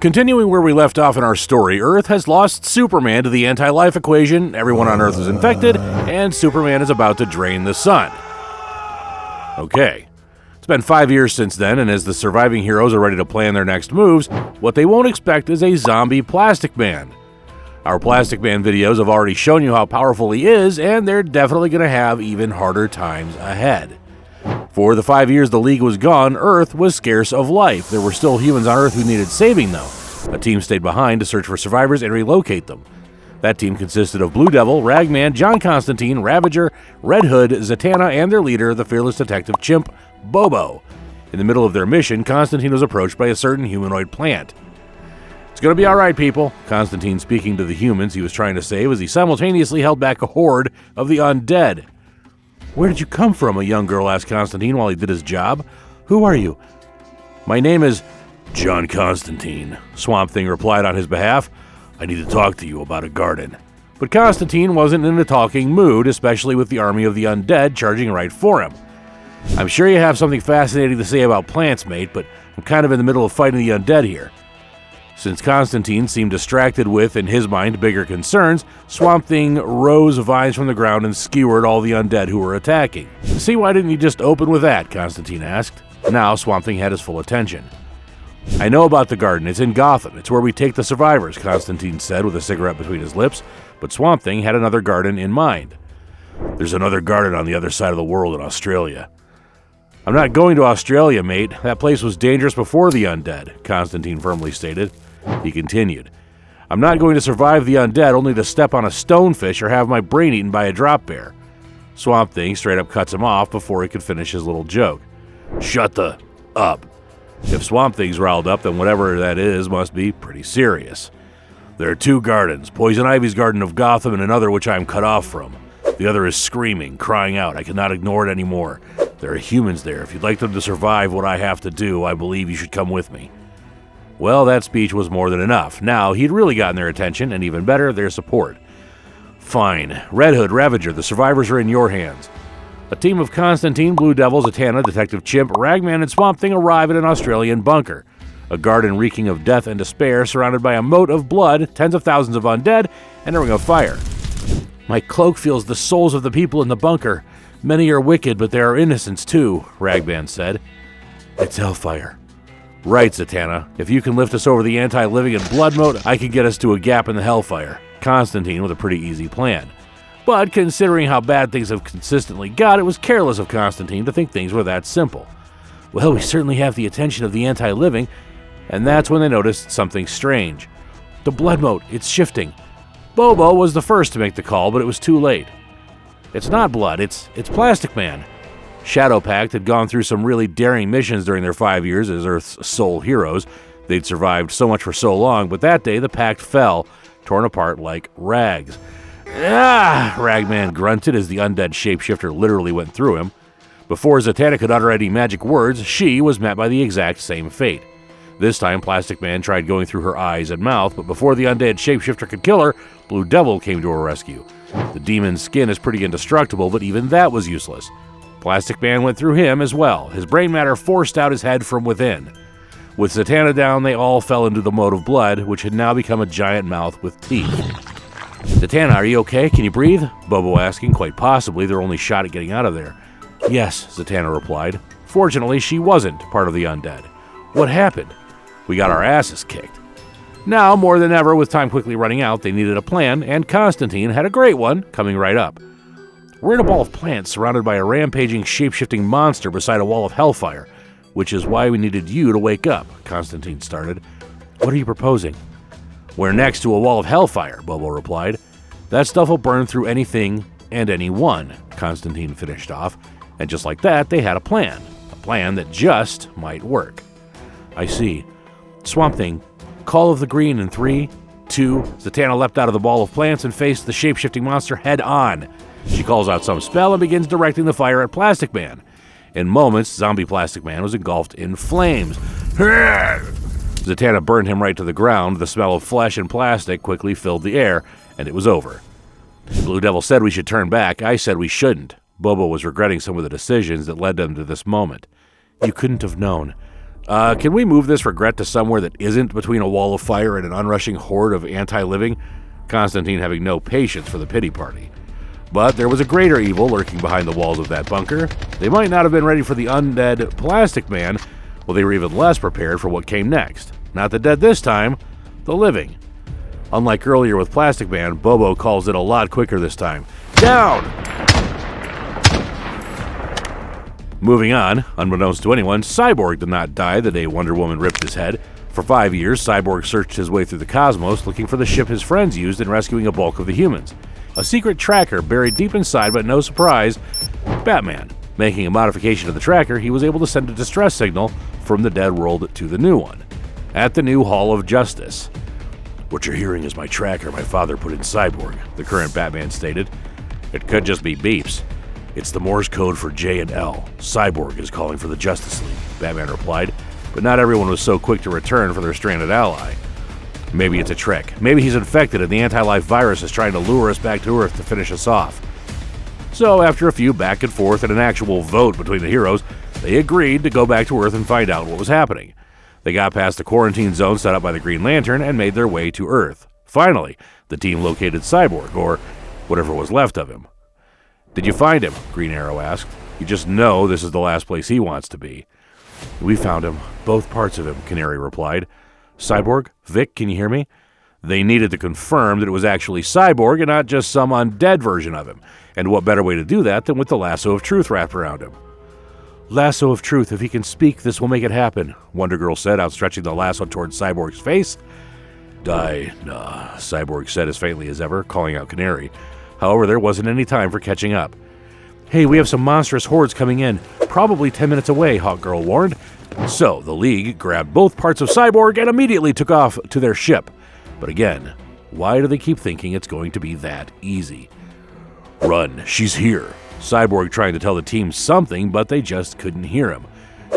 Continuing where we left off in our story, Earth has lost Superman to the anti-life equation, everyone on Earth is infected, and Superman is about to drain the sun. Okay. It's been 5 years since then, and as the surviving heroes are ready to plan their next moves, what they won't expect is a zombie Plastic Man. Our Plastic Man videos have already shown you how powerful he is, and they're definitely going to have even harder times ahead. For the 5 years the League was gone, Earth was scarce of life. There were still humans on Earth who needed saving, though. A team stayed behind to search for survivors and relocate them. That team consisted of Blue Devil, Ragman, John Constantine, Ravager, Red Hood, Zatanna, and their leader, the fearless Detective Chimp, Bobo. In the middle of their mission, Constantine was approached by a certain humanoid plant. "It's gonna be alright, people," Constantine speaking to the humans he was trying to save as he simultaneously held back a horde of the undead. "Where did you come from?" a young girl asked Constantine while he did his job. "Who are you?" "My name is John Constantine," Swamp Thing replied on his behalf. "I need to talk to you about a garden." But Constantine wasn't in a talking mood, especially with the army of the undead charging right for him. "I'm sure you have something fascinating to say about plants, mate, but I'm kind of in the middle of fighting the undead here." Since Constantine seemed distracted with, in his mind, bigger concerns, Swamp Thing rose vines from the ground and skewered all the undead who were attacking. "See, why didn't you just open with that?" Constantine asked. Now Swamp Thing had his full attention. "I know about the garden. It's in Gotham. It's where we take the survivors," Constantine said with a cigarette between his lips, but Swamp Thing had another garden in mind. "There's another garden on the other side of the world in Australia." "I'm not going to Australia, mate. That place was dangerous before the undead," Constantine firmly stated. He continued, "I'm not going to survive the undead only to step on a stonefish or have my brain eaten by a drop bear." Swamp Thing straight up cuts him off before he could finish his little joke. "Shut the up." If Swamp Thing's riled up, then whatever that is must be pretty serious. "There are two gardens, Poison Ivy's garden of Gotham and another which I am cut off from. The other is screaming, crying out. I cannot ignore it anymore. There are humans there. If you'd like them to survive what I have to do, I believe you should come with me." Well, that speech was more than enough. Now, he'd really gotten their attention, and even better, their support. "Fine. Red Hood, Ravager, the survivors are in your hands." A team of Constantine, Blue Devil, Zatanna, Detective Chimp, Ragman, and Swamp Thing arrive at an Australian bunker. A garden reeking of death and despair, surrounded by a moat of blood, tens of thousands of undead, and a ring of fire. "My cloak feels the souls of the people in the bunker. Many are wicked, but there are innocents too," Ragman said. "It's hellfire." "Right, Zatanna. If you can lift us over the anti-living and blood moat, I can get us to a gap in the hellfire." Constantine with a pretty easy plan. But considering how bad things have consistently got, it was careless of Constantine to think things were that simple. "Well, we certainly have the attention of the anti-living," and that's when they noticed something strange. "The blood moat, it's shifting." Bobo was the first to make the call, but it was too late. "It's not blood, it's Plastic Man." Shadow Pact had gone through some really daring missions during their 5 years as Earth's sole heroes. They'd survived so much for so long, but that day the Pact fell, torn apart like rags. "Ah!" Ragman grunted as the undead shapeshifter literally went through him. Before Zatanna could utter any magic words, she was met by the exact same fate. This time, Plastic Man tried going through her eyes and mouth, but before the undead shapeshifter could kill her, Blue Devil came to her rescue. The demon's skin is pretty indestructible, but even that was useless. Plastic Man went through him as well. His brain matter forced out his head from within. With Zatanna down, they all fell into the moat of blood, which had now become a giant mouth with teeth. "Zatanna, are you okay? Can you breathe?" Bobo asking. "Quite possibly. Their only shot at getting out of there." "Yes," Zatanna replied. Fortunately, she wasn't part of the undead. "What happened?" "We got our asses kicked." Now, more than ever, with time quickly running out, they needed a plan, and Constantine had a great one coming right up. "We're in a ball of plants surrounded by a rampaging, shape-shifting monster beside a wall of hellfire, which is why we needed you to wake up," Constantine started. "What are you proposing?" "We're next to a wall of hellfire," Bobo replied. "That stuff will burn through anything and anyone," Constantine finished off. And just like that, they had a plan that just might work. "I see. Swamp Thing, call of the green in 3, 2... Zatanna leapt out of the ball of plants and faced the shape-shifting monster head-on. She calls out some spell and begins directing the fire at Plastic Man. In moments, zombie Plastic Man was engulfed in flames. Zatanna burned him right to the ground. The smell of flesh and plastic quickly filled the air, and it was over. Blue Devil said we should turn back. I said we shouldn't. Bobo was regretting some of the decisions that led them to this moment. "You couldn't have known. Can we move this regret to somewhere that isn't between a wall of fire and an unrushing horde of anti-living? Constantine having no patience for the pity party. But there was a greater evil lurking behind the walls of that bunker. They might not have been ready for the undead Plastic Man, well, they were even less prepared for what came next. Not the dead this time, the living. Unlike earlier with Plastic Man, Bobo calls it a lot quicker this time. Down! Moving on, unbeknownst to anyone, Cyborg did not die the day Wonder Woman ripped his head. For 5 years, Cyborg searched his way through the cosmos looking for the ship his friends used in rescuing a bulk of the humans. A secret tracker buried deep inside, but no surprise, Batman. Making a modification to the tracker, he was able to send a distress signal from the dead world to the new one. At the new Hall of Justice. "What you're hearing is my tracker my father put in Cyborg," the current Batman stated. "It could just be beeps. It's the Morse code for J and L. Cyborg is calling for the Justice League," Batman replied, but not everyone was so quick to return for their stranded ally. Maybe it's a trick. Maybe he's infected and the anti-life virus is trying to lure us back to Earth to finish us off. So after a few back and forth and an actual vote between the heroes, they agreed to go back to Earth and find out what was happening. They got past the quarantine zone set up by the Green Lantern and made their way to Earth. Finally, the team located Cyborg, or whatever was left of him. "Did you find him?" Green Arrow asked. "You just know this is the last place he wants to be." "We found him. Both parts of him," Canary replied. "Cyborg? Vic, can you hear me?" They needed to confirm that it was actually Cyborg and not just some undead version of him. And what better way to do that than with the lasso of truth wrapped around him? "Lasso of truth, if he can speak, this will make it happen," Wonder Girl said, outstretching the lasso towards Cyborg's face. "Die, nah," Cyborg said as faintly as ever, calling out Canary. However, there wasn't any time for catching up. "Hey, we have some monstrous hordes coming in, probably 10 minutes away," Hawkgirl warned. So, the League grabbed both parts of Cyborg and immediately took off to their ship. But again, why do they keep thinking it's going to be that easy? "Run, she's here." Cyborg trying to tell the team something, but they just couldn't hear him.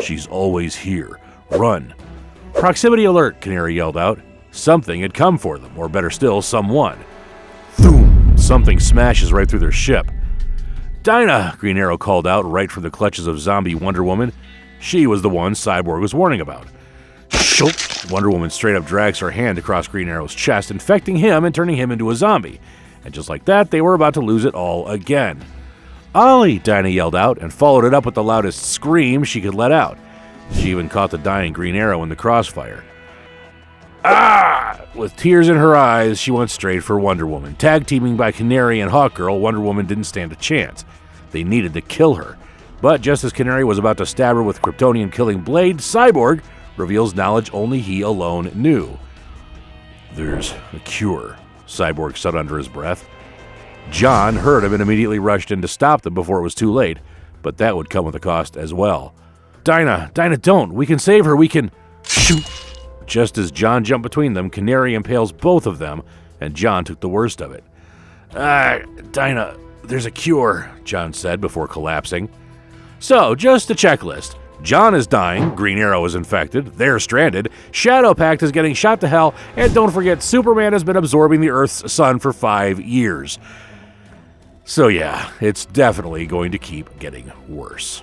"She's always here. Run." "Proximity alert," Canary yelled out. Something had come for them, or better still, someone. Boom! Something smashes right through their ship. "Dinah!" Green Arrow called out right from the clutches of zombie Wonder Woman. She was the one Cyborg was warning about. Shulk! Wonder Woman straight up drags her hand across Green Arrow's chest, infecting him and turning him into a zombie. And just like that, they were about to lose it all again. "Ollie!" Dinah yelled out, and followed it up with the loudest scream she could let out. She even caught the dying Green Arrow in the crossfire. "Ah!" With tears in her eyes, she went straight for Wonder Woman. Tag teaming by Canary and Hawkgirl, Wonder Woman didn't stand a chance. They needed to kill her. But just as Canary was about to stab her with Kryptonian killing blade, Cyborg reveals knowledge only he alone knew. "There's a cure," Cyborg said under his breath. John heard him and immediately rushed in to stop them before it was too late, but that would come with a cost as well. Dinah, don't! We can save her, we can—" Shoot! Just as John jumped between them, Canary impales both of them, and John took the worst of it. Dinah, there's a cure," John said before collapsing. So, just a checklist. John is dying, Green Arrow is infected, they're stranded, Shadow Pact is getting shot to hell, and don't forget Superman has been absorbing the Earth's sun for 5 years. So yeah, it's definitely going to keep getting worse.